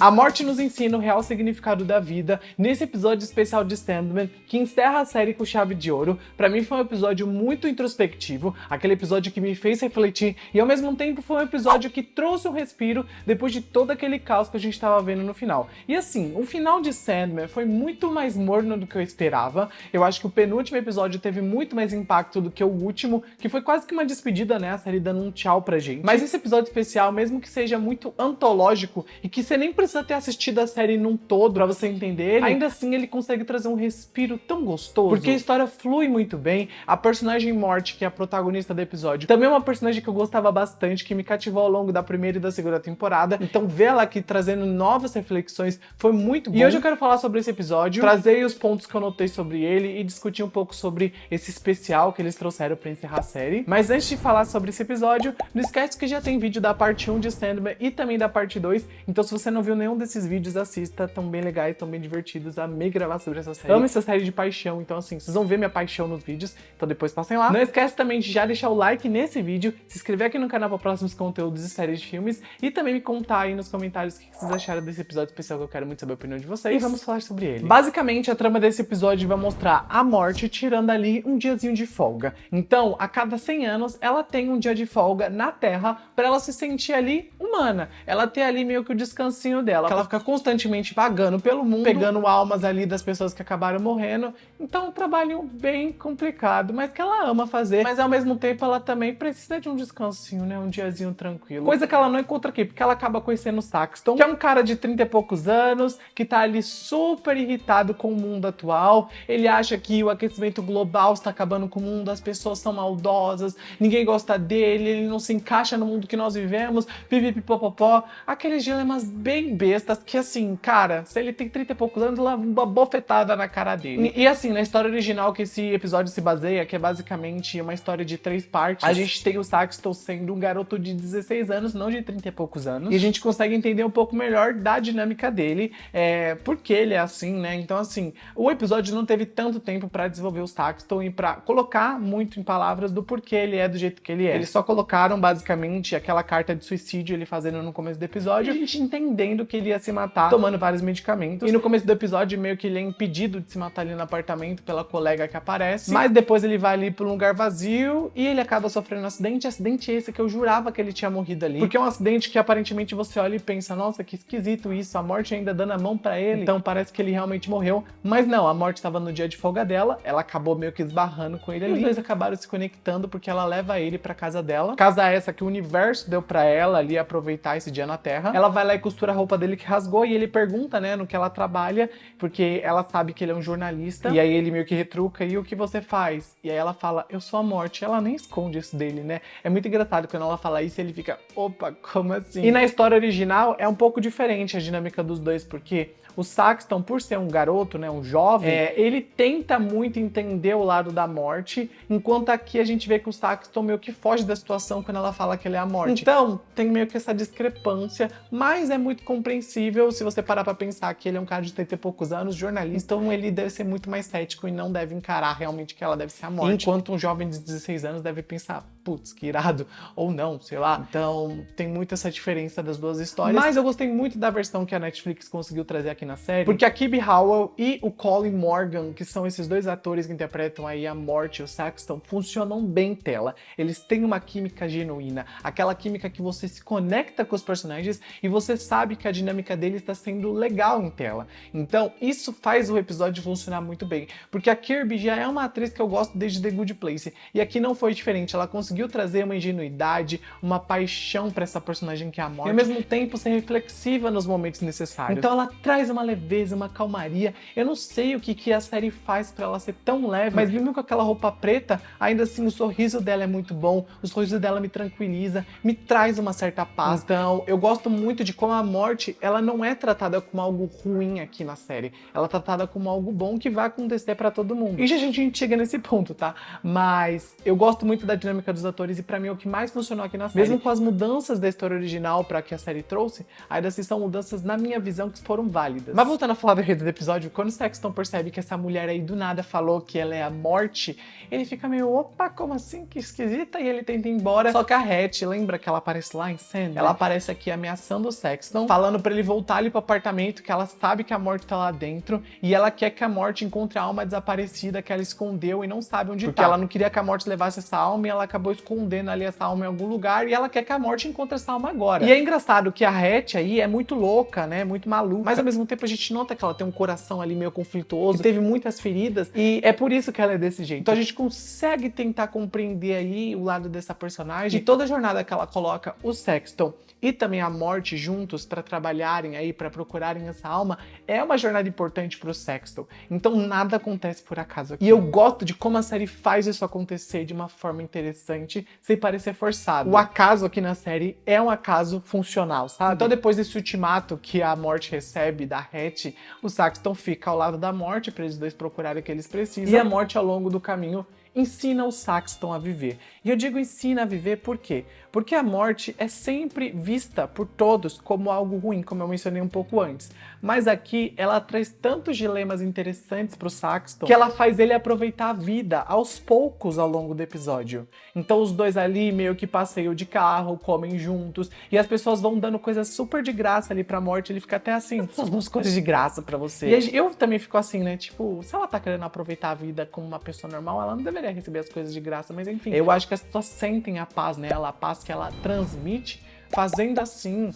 A morte nos ensina o real significado da vida nesse episódio especial de Sandman, que encerra a série com chave de ouro. Pra mim foi um episódio muito introspectivo, aquele episódio que me fez refletir e ao mesmo tempo foi um episódio que trouxe um respiro depois de todo aquele caos que a gente tava vendo no final. E assim, o final de Sandman foi muito mais morno do que eu esperava. Eu acho que o penúltimo episódio teve muito mais impacto do que o último, que foi quase que uma despedida, né? A série dando um tchau pra gente. Mas esse episódio especial, mesmo que seja muito antológico e que você nem precisa ter assistido a série num todo pra você entender ele, ainda assim ele consegue trazer um respiro tão gostoso, porque a história flui muito bem. A personagem Morte, que é a protagonista do episódio, também é uma personagem que eu gostava bastante, que me cativou ao longo da primeira e da segunda temporada, então ver ela aqui trazendo novas reflexões foi muito bom. E hoje eu quero falar sobre esse episódio, trazer os pontos que eu notei sobre ele e discutir um pouco sobre esse especial que eles trouxeram pra encerrar a série. Mas antes de falar sobre esse episódio, não esquece que já tem vídeo da parte 1 de Sandman e também da parte 2, então se você não viu nenhum desses vídeos, assista, tão bem legais, tão bem divertidos, amei gravar sobre essa série. Amo essa série de paixão, então assim, vocês vão ver minha paixão nos vídeos, então depois passem lá. Não esquece também de já deixar o like nesse vídeo, se inscrever aqui no canal para próximos conteúdos e séries de filmes, e também me contar aí nos comentários o que vocês acharam desse episódio especial, que eu quero muito saber a opinião de vocês, e vamos falar sobre ele. Basicamente, a trama desse episódio vai mostrar a Morte tirando ali um diazinho de folga. Então, a cada 100 anos, ela tem um dia de folga na Terra para ela se sentir ali humana, ela ter ali meio que o descansinho dela, que ela fica constantemente vagando pelo mundo, pegando almas ali das pessoas que acabaram morrendo. Então um trabalho bem complicado, mas que ela ama fazer. Mas ao mesmo tempo ela também precisa de um descansinho, né? Um diazinho tranquilo. Coisa que ela não encontra aqui, porque ela acaba conhecendo o Saxton, que é um cara de 30 e poucos anos, que tá ali super irritado com o mundo atual. Ele acha que o aquecimento global está acabando com o mundo, as pessoas são maldosas, ninguém gosta dele, ele não se encaixa no mundo que nós vivemos, pipipipopopó. Aqueles dilemas bem bestas que assim, cara, se ele tem 30 e poucos anos, leva uma bofetada na cara dele. E assim, na história original que esse episódio se baseia, que é basicamente uma história de 3 partes, a gente tem o Saxton sendo um garoto de 16 anos, não de 30 e poucos anos, e a gente consegue entender um pouco melhor da dinâmica dele, porque ele é assim, né? Então assim, o episódio não teve tanto tempo pra desenvolver o Saxton e pra colocar muito em palavras do porquê ele é do jeito que ele é. Eles só colocaram basicamente aquela carta de suicídio ele fazendo no começo do episódio, e a gente entendendo que ele ia se matar tomando vários medicamentos. E no começo do episódio, meio que ele é impedido de se matar ali no apartamento pela colega que aparece. Mas depois ele vai ali pra um lugar vazio e ele acaba sofrendo um acidente. Acidente esse que eu jurava que ele tinha morrido ali. Porque é um acidente que aparentemente você olha e pensa, nossa, que esquisito isso, a Morte ainda dando a mão pra ele. Então parece que ele realmente morreu. Mas não, a Morte tava no dia de folga dela, ela acabou meio que esbarrando com ele ali. E os dois acabaram se conectando porque ela leva ele pra casa dela. Casa essa que o universo deu pra ela ali aproveitar esse dia na Terra. Ela vai lá e costura a roupa dele que rasgou e ele pergunta, né, no que ela trabalha, porque ela sabe que ele é um jornalista, e aí ele meio que retruca, e o que você faz? E aí ela fala, eu sou a Morte. Ela nem esconde isso dele, né? É muito engraçado quando ela fala isso, ele fica, opa, como assim? E na história original é um pouco diferente a dinâmica dos dois, porque o Saxton, por ser um garoto, né, um jovem, ele tenta muito entender o lado da Morte, enquanto aqui a gente vê que o Saxton meio que foge da situação quando ela fala que ele é a Morte. Então, tem meio que essa discrepância, mas é muito compreensível se você parar pra pensar que ele é um cara de 30 e poucos anos, jornalista, então ele deve ser muito mais cético e não deve encarar realmente que ela deve ser a Morte. Enquanto um jovem de 16 anos deve pensar, putz, que irado, ou não, sei lá. Então, tem muito essa diferença das duas histórias. Mas eu gostei muito da versão que a Netflix conseguiu trazer aqui na série, porque a Kibi Howell e o Colin Morgan, que são esses dois atores que interpretam aí a Morte e o Saxton, funcionam bem em tela. Eles têm uma química genuína, aquela química que você se conecta com os personagens e você sabe que a dinâmica deles está sendo legal em tela. Então, isso faz o episódio funcionar muito bem, porque a Kirby já é uma atriz que eu gosto desde The Good Place, e aqui não foi diferente, ela conseguiu trazer uma ingenuidade, uma paixão para essa personagem que é a Morte, e ao mesmo tempo ser reflexiva nos momentos necessários. Então ela traz uma leveza, uma calmaria. Eu não sei o que a série faz pra ela ser tão leve, mas mesmo com aquela roupa preta, ainda assim o sorriso dela é muito bom, o sorriso dela me tranquiliza, me traz uma certa paz. Então, eu gosto muito de como a Morte, ela não é tratada como algo ruim aqui na série. Ela é tratada como algo bom que vai acontecer pra todo mundo. E já a gente chega nesse ponto, tá? Mas eu gosto muito da dinâmica dos atores e pra mim é o que mais funcionou aqui na série. Mesmo com as mudanças da história original pra que a série trouxe, ainda assim são mudanças, na minha visão, que foram válidas. Mas voltando a falar do enredo do episódio, quando o Sexton percebe que essa mulher aí do nada falou que ela é a morte, ele fica meio, opa, como assim? Que esquisita, e ele tenta ir embora. Só que a Hatch, lembra que ela aparece lá em cena? Ela aparece aqui ameaçando o Sexton, falando pra ele voltar ali pro apartamento, que ela sabe que a morte tá lá dentro, e ela quer que a morte encontre a alma desaparecida que ela escondeu e não sabe onde tá. Porque ela não queria que a morte levasse essa alma e ela acabou escondendo ali essa alma em algum lugar, e ela quer que a morte encontre essa alma agora. E é engraçado que a Hatch aí é muito louca, né? Muito maluca. Mas ao mesmo tempo a gente nota que ela tem um coração ali meio conflituoso, teve muitas feridas, e é por isso que ela é desse jeito. Então a gente consegue tentar compreender aí o lado dessa personagem, e toda a jornada que ela coloca o Sexton e também a morte juntos para trabalharem aí, para procurarem essa alma, é uma jornada importante pro Sexton. Então nada acontece por acaso aqui. E eu gosto de como a série faz isso acontecer de uma forma interessante, sem parecer forçado. O acaso aqui na série é um acaso funcional, sabe? Então depois desse ultimato que a morte recebe da Hatch, o Sexton fica ao lado da morte para eles dois procurarem o que eles precisam. E a morte ao longo do caminho ensina o Sexton a viver. E eu digo ensina a viver por quê? Porque a morte é sempre vista por todos como algo ruim, como eu mencionei um pouco antes. Mas aqui ela traz tantos dilemas interessantes pro Sexton que ela faz ele aproveitar a vida aos poucos ao longo do episódio. Então os dois ali meio que passeiam de carro, comem juntos, e as pessoas vão dando coisas super de graça ali pra morte, ele fica até assim, umas coisas de graça pra você. E eu também fico assim, né, tipo, se ela tá querendo aproveitar a vida como uma pessoa normal, ela não deveria receber as coisas de graça, mas enfim. Eu acho que as pessoas sentem a paz nela, a paz que ela transmite, fazendo assim,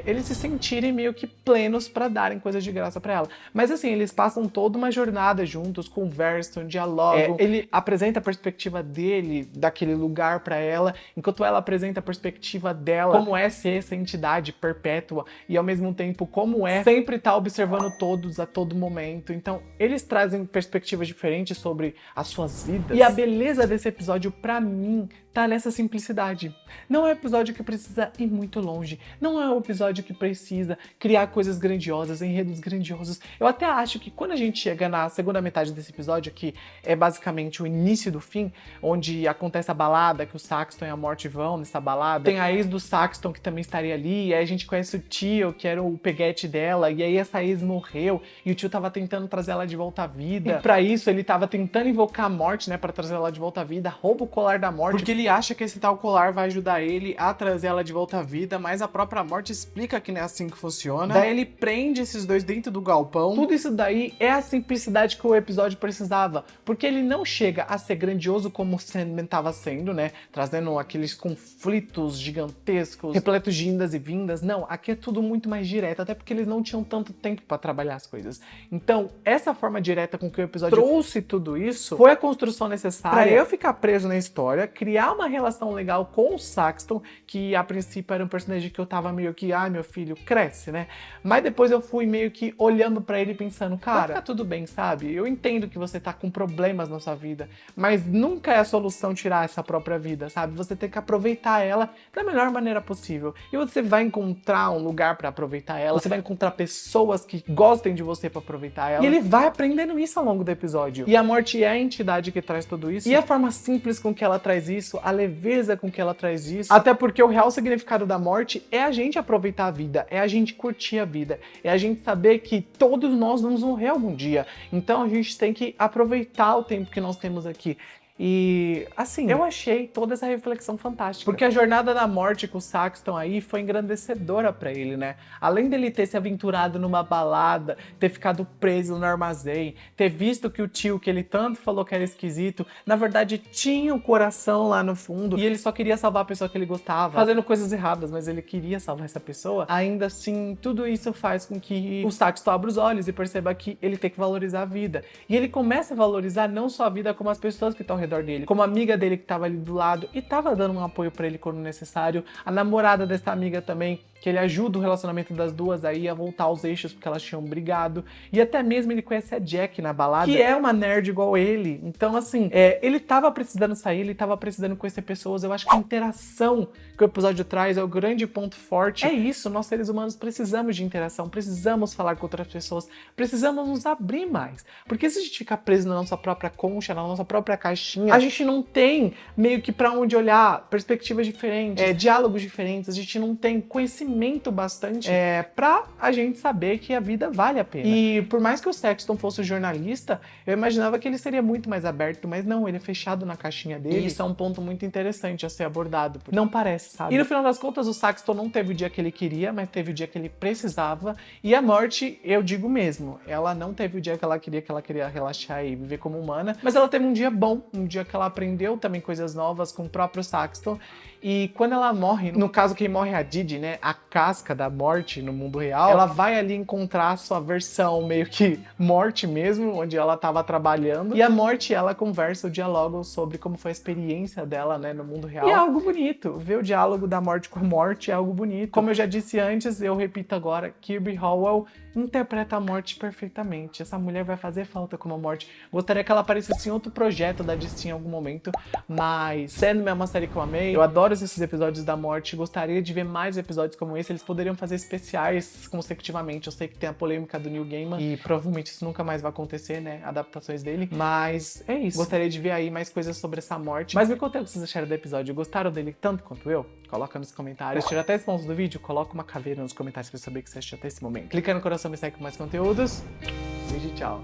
eles se sentirem meio que plenos pra darem coisas de graça pra ela. Mas assim, eles passam toda uma jornada juntos, conversam, dialogam. Ele apresenta a perspectiva dele, daquele lugar pra ela, enquanto ela apresenta a perspectiva dela, como é ser essa entidade perpétua, e ao mesmo tempo como é sempre estar observando todos a todo momento. Então, eles trazem perspectivas diferentes sobre as suas vidas. E a beleza desse episódio, pra mim, tá nessa simplicidade. Não é um episódio que precisa ir muito longe. Não é um episódio que precisa criar coisas grandiosas, enredos grandiosos. Eu até acho que quando a gente chega na segunda metade desse episódio, que é basicamente o início do fim, onde acontece a balada, que o Sexton e a morte vão nessa balada, tem a ex do Sexton que também estaria ali, e aí a gente conhece o tio, que era o peguete dela, e aí essa ex morreu, e o tio tava tentando trazer ela de volta à vida. E pra isso ele tava tentando invocar a morte, né, pra trazer ela de volta à vida, rouba o colar da morte, porque ele acha que esse tal colar vai ajudar ele a trazer ela de volta à vida, mas a própria morte explica que não é assim que funciona. Daí ele prende esses dois dentro do galpão. Tudo isso daí é a simplicidade que o episódio precisava, porque ele não chega a ser grandioso como o Sandman estava sendo, né, trazendo aqueles conflitos gigantescos, repletos de indas e vindas. Não, aqui é tudo muito mais direto, até porque eles não tinham tanto tempo para trabalhar as coisas. Então, essa forma direta com que o episódio trouxe tudo isso foi a construção necessária para eu ficar preso na história, criar uma relação legal com o Sexton, que a princípio era um personagem que eu tava meio que, ai meu filho, cresce, né? Mas depois eu fui meio que olhando pra ele pensando, cara, vai ficar tudo bem, sabe? Eu entendo que você tá com problemas na sua vida, mas nunca é a solução tirar essa própria vida, sabe? Você tem que aproveitar ela da melhor maneira possível. E você vai encontrar um lugar pra aproveitar ela, você vai encontrar pessoas que gostem de você pra aproveitar ela. E ele vai aprendendo isso ao longo do episódio. E a morte é a entidade que traz tudo isso. E a forma simples com que ela traz isso, a leveza com que ela traz isso, até porque o real significado da morte é a gente aproveitar a vida, é a gente curtir a vida, é a gente saber que todos nós vamos morrer algum dia. Então a gente tem que aproveitar o tempo que nós temos aqui. E, assim, eu achei toda essa reflexão fantástica. Porque a jornada da morte com o Sexton aí foi engrandecedora pra ele, né? Além dele ter se aventurado numa balada, ter ficado preso no armazém, ter visto que o tio, que ele tanto falou que era esquisito, na verdade tinha um coração lá no fundo e ele só queria salvar a pessoa que ele gostava, fazendo coisas erradas, mas ele queria salvar essa pessoa. Ainda assim, tudo isso faz com que o Sexton abra os olhos e perceba que ele tem que valorizar a vida. E ele começa a valorizar não só a vida, como as pessoas que estão ao redor dele, como a amiga dele que tava ali do lado e tava dando um apoio pra ele quando necessário, a namorada dessa amiga também, que ele ajuda o relacionamento das duas aí a voltar aos eixos porque elas tinham brigado. E até mesmo ele conhece a Jack na balada, que é uma nerd igual ele. Então, assim, ele tava precisando sair, ele tava precisando conhecer pessoas. Eu acho que a interação que o episódio traz é o grande ponto forte. É isso, nós seres humanos precisamos de interação, precisamos falar com outras pessoas, precisamos nos abrir mais. Porque se a gente ficar preso na nossa própria concha, na nossa própria caixinha, a gente não tem meio que pra onde olhar, perspectivas diferentes, diálogos diferentes, a gente não tem conhecimento bastante pra a gente saber que a vida vale a pena. E por mais que o Sexton fosse jornalista, eu imaginava que ele seria muito mais aberto, mas não, ele é fechado na caixinha dele. E isso é um ponto muito interessante a ser abordado. Não parece, sabe? E no final das contas, o Sexton não teve o dia que ele queria, mas teve o dia que ele precisava. E a Morte, eu digo mesmo, ela não teve o dia que ela queria relaxar e viver como humana, mas ela teve um dia bom, um dia que ela aprendeu também coisas novas com o próprio Sexton. E quando ela morre, no caso quem morre é a Didi, né, a casca da Morte no mundo real, ela vai ali encontrar a sua versão meio que Morte mesmo, onde ela tava trabalhando, e a Morte e ela conversam, dialogam sobre como foi a experiência dela, né, no mundo real. E é algo bonito, ver o diálogo da Morte com a Morte é algo bonito. Como eu já disse antes, eu repito agora, Kirby Howell interpreta a Morte perfeitamente. Essa mulher vai fazer falta como a Morte. Gostaria que ela aparecesse em outro projeto da DC em algum momento, mas Sandman é uma série que eu amei. Eu adoro esses episódios da Morte, gostaria de ver mais episódios como esse. Eles poderiam fazer especiais consecutivamente. Eu sei que tem a polêmica do Neil Gaiman e provavelmente isso nunca mais vai acontecer, né, adaptações dele, mas é isso. Gostaria de ver aí mais coisas sobre essa Morte. Mas me contem o que vocês acharam do episódio. Gostaram dele tanto quanto eu? Coloca nos comentários. Tira até esse ponto do vídeo, coloca uma caveira nos comentários pra eu saber que você assistiu até esse momento. Clica no coração, me segue com mais conteúdos. Beijo e tchau.